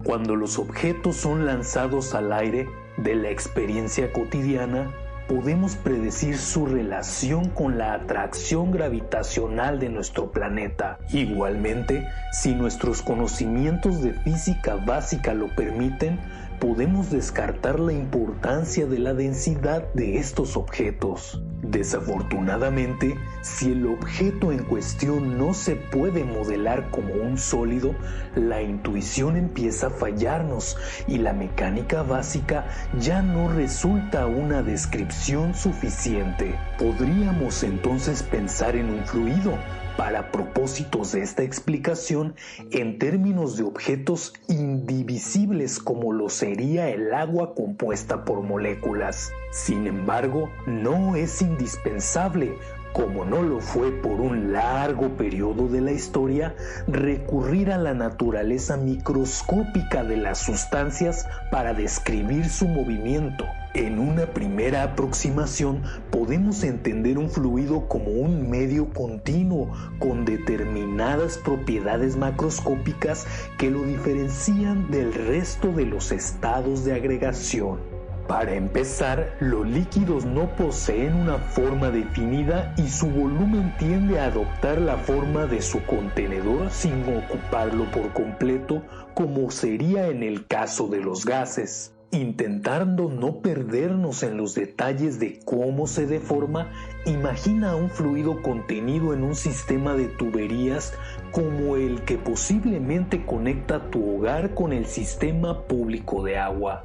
Cuando los objetos son lanzados al aire de la experiencia cotidiana, podemos predecir su relación con la atracción gravitacional de nuestro planeta. Igualmente, si nuestros conocimientos de física básica lo permiten, podemos descartar la importancia de la densidad de estos objetos. Desafortunadamente, si el objeto en cuestión no se puede modelar como un sólido, la intuición empieza a fallarnos y la mecánica básica ya no resulta una descripción suficiente. Podríamos entonces pensar en un fluido, para propósitos de esta explicación, en términos de objetos indivisibles como lo sería el agua compuesta por moléculas. Sin embargo, no es indispensable, como no lo fue por un largo periodo de la historia, recurrir a la naturaleza microscópica de las sustancias para describir su movimiento. En una primera aproximación podemos entender un fluido como un medio continuo con determinadas propiedades macroscópicas que lo diferencian del resto de los estados de agregación. Para empezar, los líquidos no poseen una forma definida y su volumen tiende a adoptar la forma de su contenedor sin ocuparlo por completo, como sería en el caso de los gases. Intentando no perdernos en los detalles de cómo se deforma, imagina un fluido contenido en un sistema de tuberías como el que posiblemente conecta tu hogar con el sistema público de agua.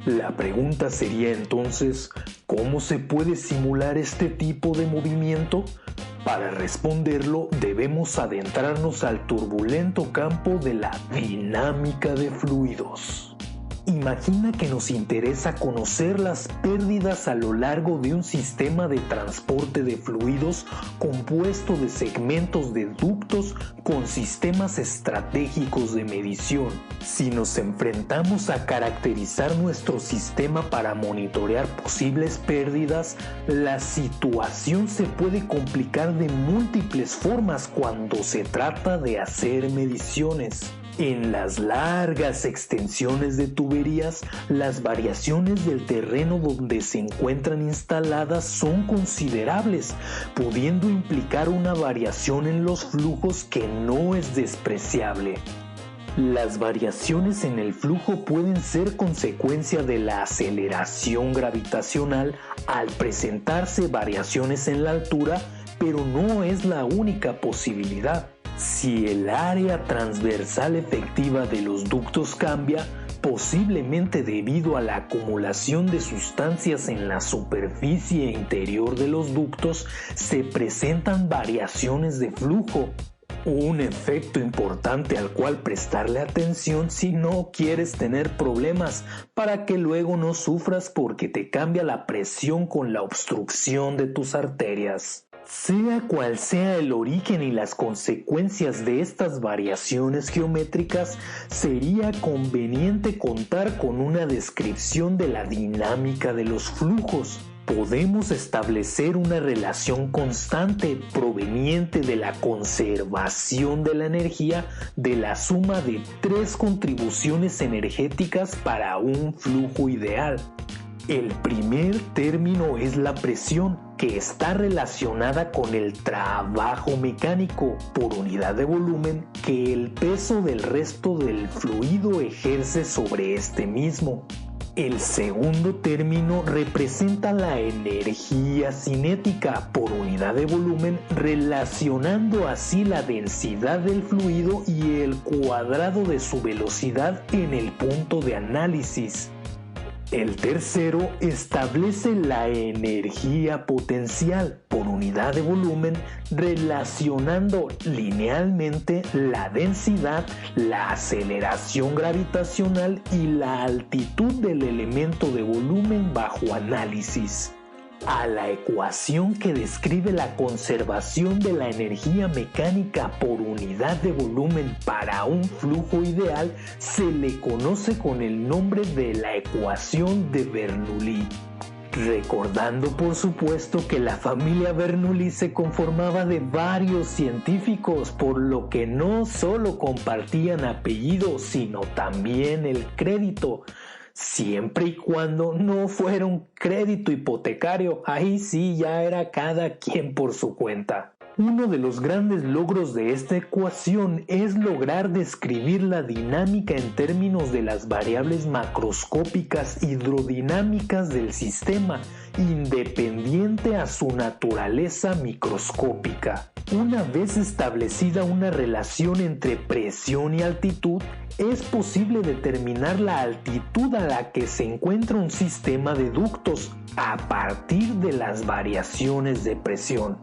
La pregunta sería entonces, ¿cómo se puede simular este tipo de movimiento? Para responderlo, debemos adentrarnos al turbulento campo de la dinámica de fluidos. Imagina que nos interesa conocer las pérdidas a lo largo de un sistema de transporte de fluidos compuesto de segmentos de ductos con sistemas estratégicos de medición. Si nos enfrentamos a caracterizar nuestro sistema para monitorear posibles pérdidas, la situación se puede complicar de múltiples formas cuando se trata de hacer mediciones. En las largas extensiones de tuberías, las variaciones del terreno donde se encuentran instaladas son considerables, pudiendo implicar una variación en los flujos que no es despreciable. Las variaciones en el flujo pueden ser consecuencia de la aceleración gravitacional al presentarse variaciones en la altura, pero no es la única posibilidad. Si el área transversal efectiva de los ductos cambia, posiblemente debido a la acumulación de sustancias en la superficie interior de los ductos, se presentan variaciones de flujo. Un efecto importante al cual prestarle atención si no quieres tener problemas, para que luego no sufras porque te cambia la presión con la obstrucción de tus arterias. Sea cual sea el origen y las consecuencias de estas variaciones geométricas, sería conveniente contar con una descripción de la dinámica de los flujos. Podemos establecer una relación constante proveniente de la conservación de la energía de la suma de tres contribuciones energéticas para un flujo ideal. El primer término es la presión, que está relacionada con el trabajo mecánico por unidad de volumen que el peso del resto del fluido ejerce sobre este mismo. El segundo término representa la energía cinética por unidad de volumen, relacionando así la densidad del fluido y el cuadrado de su velocidad en el punto de análisis. El tercero establece la energía potencial por unidad de volumen, relacionando linealmente la densidad, la aceleración gravitacional y la altitud del elemento de volumen bajo análisis. a la ecuación que describe la conservación de la energía mecánica por unidad de volumen para un flujo ideal se le conoce con el nombre de la ecuación de Bernoulli. Recordando por supuesto que la familia Bernoulli se conformaba de varios científicos, por lo que no solo compartían apellido, sino también el crédito. Siempre y cuando no fuera un crédito hipotecario, ahí sí ya era cada quien por su cuenta. Uno de los grandes logros de esta ecuación es lograr describir la dinámica en términos de las variables macroscópicas hidrodinámicas del sistema, independiente a su naturaleza microscópica. Una vez establecida una relación entre presión y altitud, es posible determinar la altitud a la que se encuentra un sistema de ductos a partir de las variaciones de presión.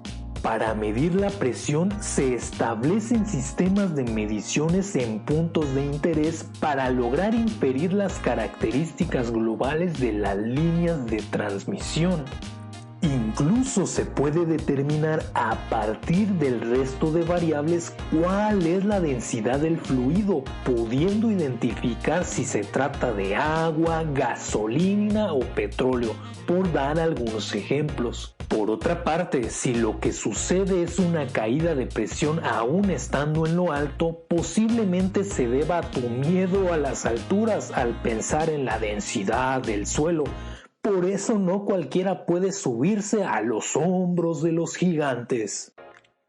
Para medir la presión se establecen sistemas de mediciones en puntos de interés para lograr inferir las características globales de las líneas de transmisión. Incluso se puede determinar a partir del resto de variables cuál es la densidad del fluido, pudiendo identificar si se trata de agua, gasolina o petróleo, por dar algunos ejemplos. Por otra parte, si lo que sucede es una caída de presión aún estando en lo alto, posiblemente se deba a tu miedo a las alturas al pensar en la densidad del suelo. Por eso no cualquiera puede subirse a los hombros de los gigantes.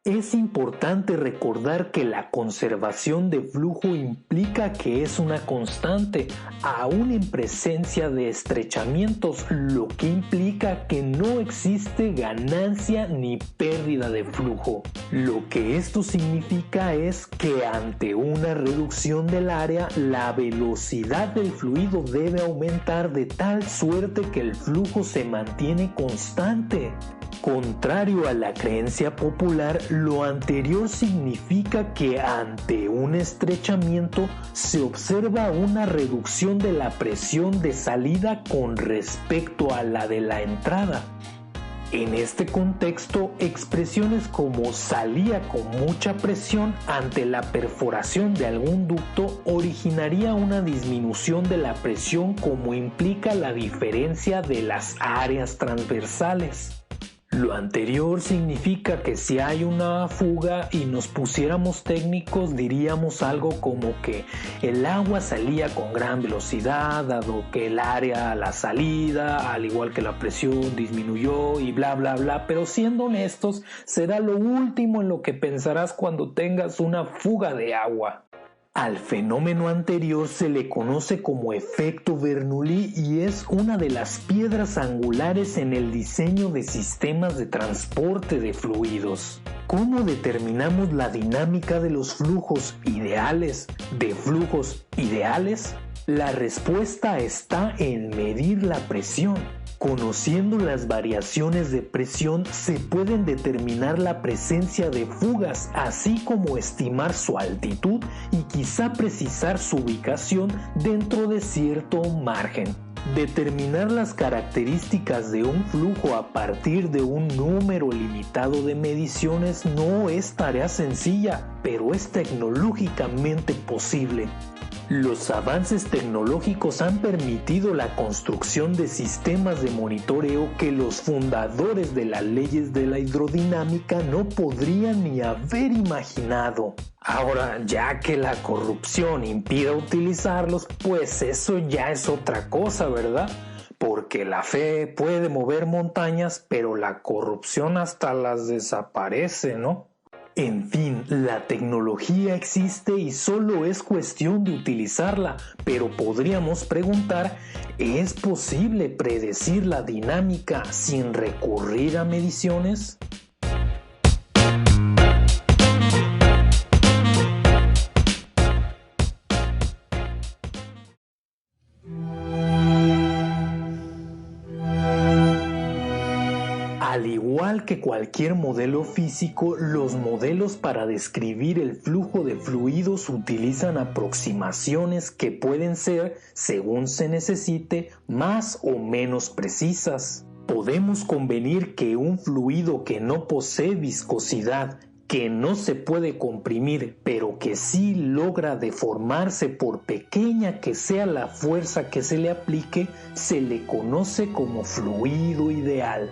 Es importante recordar que la conservación de flujo implica que es una constante, aún en presencia de estrechamientos, lo que implica que no existe ganancia ni pérdida de flujo. Lo que esto significa es que ante una reducción del área, la velocidad del fluido debe aumentar de tal suerte que el flujo se mantiene constante. Contrario a la creencia popular, lo anterior significa que ante un estrechamiento se observa una reducción de la presión de salida con respecto a la de la entrada. En este contexto, expresiones como salía con mucha presión ante la perforación de algún ducto originaría una disminución de la presión como implica la diferencia de las áreas transversales. Lo anterior significa que si hay una fuga y nos pusiéramos técnicos diríamos algo como que el agua salía con gran velocidad dado que el área a la salida, al igual que la presión, disminuyó y bla bla bla, pero siendo honestos será lo último en lo que pensarás cuando tengas una fuga de agua. Al fenómeno anterior se le conoce como efecto Bernoulli y es una de las piedras angulares en el diseño de sistemas de transporte de fluidos. ¿Cómo determinamos la dinámica de los flujos ideales? ¿De flujos ideales? La respuesta está en medir la presión. Conociendo las variaciones de presión se pueden determinar la presencia de fugas, así como estimar su altitud y quizá precisar su ubicación dentro de cierto margen. Determinar las características de un flujo a partir de un número limitado de mediciones no es tarea sencilla, pero es tecnológicamente posible. Los avances tecnológicos han permitido la construcción de sistemas de monitoreo que los fundadores de las leyes de la hidrodinámica no podrían ni haber imaginado. Ahora, ya que la corrupción impida utilizarlos, pues eso ya es otra cosa, ¿verdad? Porque la fe puede mover montañas, pero la corrupción hasta las desaparece, ¿no? En fin, la tecnología existe y solo es cuestión de utilizarla, pero podríamos preguntar, ¿es posible predecir la dinámica sin recurrir a mediciones? Al igual que cualquier modelo físico, los modelos para describir el flujo de fluidos utilizan aproximaciones que pueden ser, según se necesite, más o menos precisas. Podemos convenir que un fluido que no posee viscosidad, que no se puede comprimir, pero que sí logra deformarse por pequeña que sea la fuerza que se le aplique, se le conoce como fluido ideal.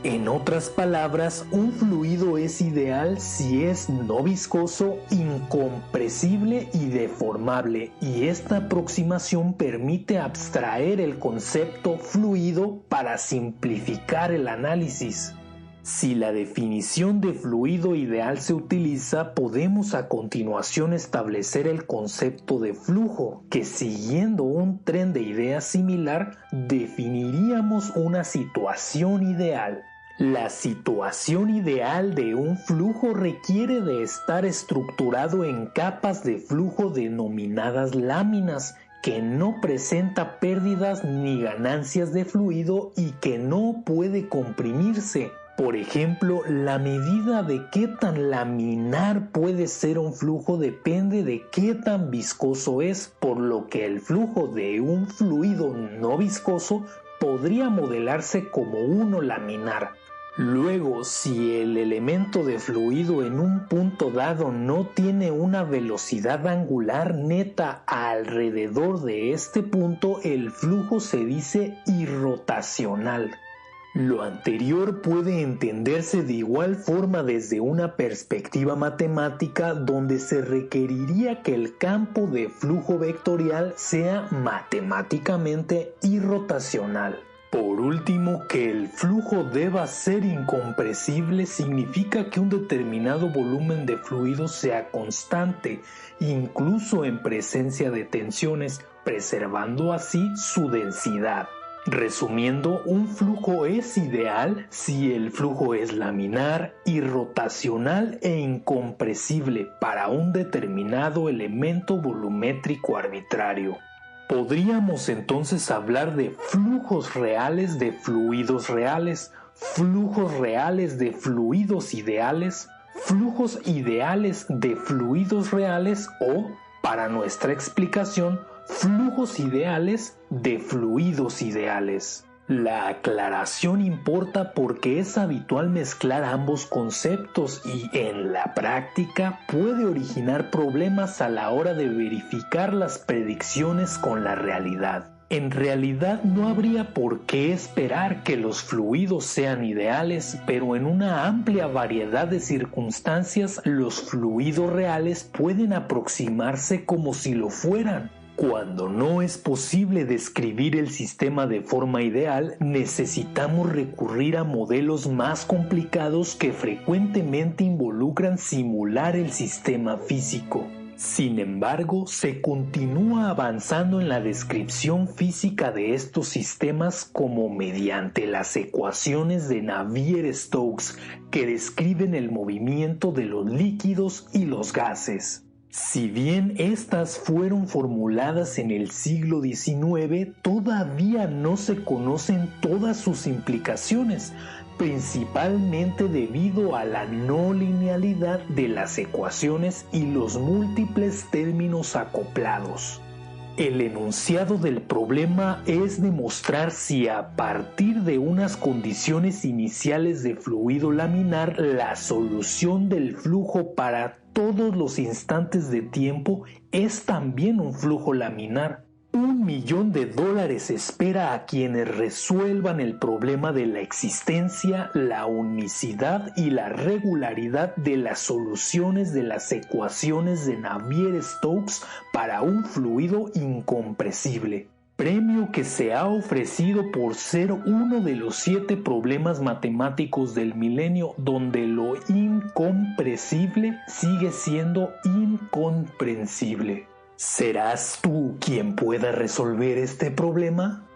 En otras palabras, un fluido es ideal si es no viscoso, incompresible y deformable, y esta aproximación permite abstraer el concepto fluido para simplificar el análisis. Si la definición de fluido ideal se utiliza, podemos a continuación establecer el concepto de flujo, que siguiendo un tren de ideas similar, definiríamos una situación ideal. La situación ideal de un flujo requiere de estar estructurado en capas de flujo denominadas láminas, que no presenta pérdidas ni ganancias de fluido y que no puede comprimirse. Por ejemplo, la medida de qué tan laminar puede ser un flujo depende de qué tan viscoso es, por lo que el flujo de un fluido no viscoso podría modelarse como uno laminar. Luego, si el elemento de fluido en un punto dado no tiene una velocidad angular neta alrededor de este punto, el flujo se dice irrotacional. Lo anterior puede entenderse de igual forma desde una perspectiva matemática, donde se requeriría que el campo de flujo vectorial sea matemáticamente irrotacional. Por último, que el flujo deba ser incompresible significa que un determinado volumen de fluido sea constante, incluso en presencia de tensiones, preservando así su densidad. Resumiendo, un flujo es ideal si el flujo es laminar, irrotacional e incompresible para un determinado elemento volumétrico arbitrario. Podríamos entonces hablar de flujos reales de fluidos reales, flujos reales de fluidos ideales, flujos ideales de fluidos reales o, para nuestra explicación, flujos ideales de fluidos ideales. La aclaración importa porque es habitual mezclar ambos conceptos y en la práctica puede originar problemas a la hora de verificar las predicciones con la realidad. En realidad no habría por qué esperar que los fluidos sean ideales, pero en una amplia variedad de circunstancias los fluidos reales pueden aproximarse como si lo fueran. Cuando no es posible describir el sistema de forma ideal, necesitamos recurrir a modelos más complicados que frecuentemente involucran simular el sistema físico. Sin embargo, se continúa avanzando en la descripción física de estos sistemas como mediante las ecuaciones de Navier-Stokes que describen el movimiento de los líquidos y los gases. Si bien estas fueron formuladas en el siglo XIX, todavía no se conocen todas sus implicaciones, principalmente debido a la no linealidad de las ecuaciones y los múltiples términos acoplados. El enunciado del problema es demostrar si a partir de unas condiciones iniciales de fluido laminar la solución del flujo para todos los instantes de tiempo es también un flujo laminar. $1.000.000 espera a quienes resuelvan el problema de la existencia, la unicidad y la regularidad de las soluciones de las ecuaciones de Navier-Stokes para un fluido incompresible. Premio que se ha ofrecido por ser uno de los 7 problemas matemáticos del milenio donde lo incompresible sigue siendo incomprensible. ¿Serás tú quien pueda resolver este problema?